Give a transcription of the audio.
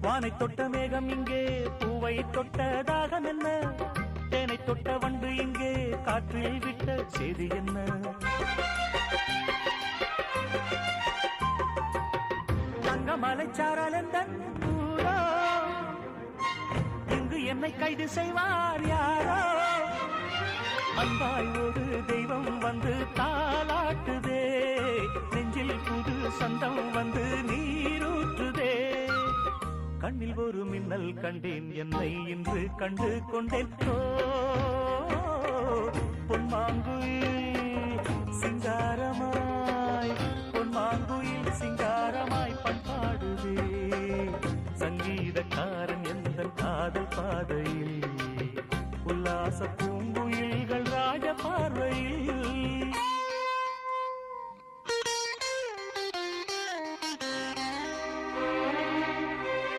வானை தொட்ட மேகம் இங்கே பூவை தொட்ட தாகம் என்ன, தேனை தொட்ட வண்டு இங்கே காற்றில் விட்ட செய்தி என்ன. தங்க மலைச்சாரல் எந்தன் ஊரோ, இங்கு என்னை கைது செய்வார் யாரோ. அன்பாய் ஒரு தெய்வம் வந்து தாலாட்டுதே, நெஞ்சில் புது சந்தம் வந்து நீரூற்றுதே. கண்ணில் ஒரு மின்னல் கண்டேன், என்னை இன்று கண்டு கொண்டேன். பொன்மாங்குயில் சிங்காரமாய், பொன்மாங்குயில் சிங்காரமாய் பண்பாடுதே. சங்கீதக்காரன் எந்த காதல் பாதையில் உல்லாச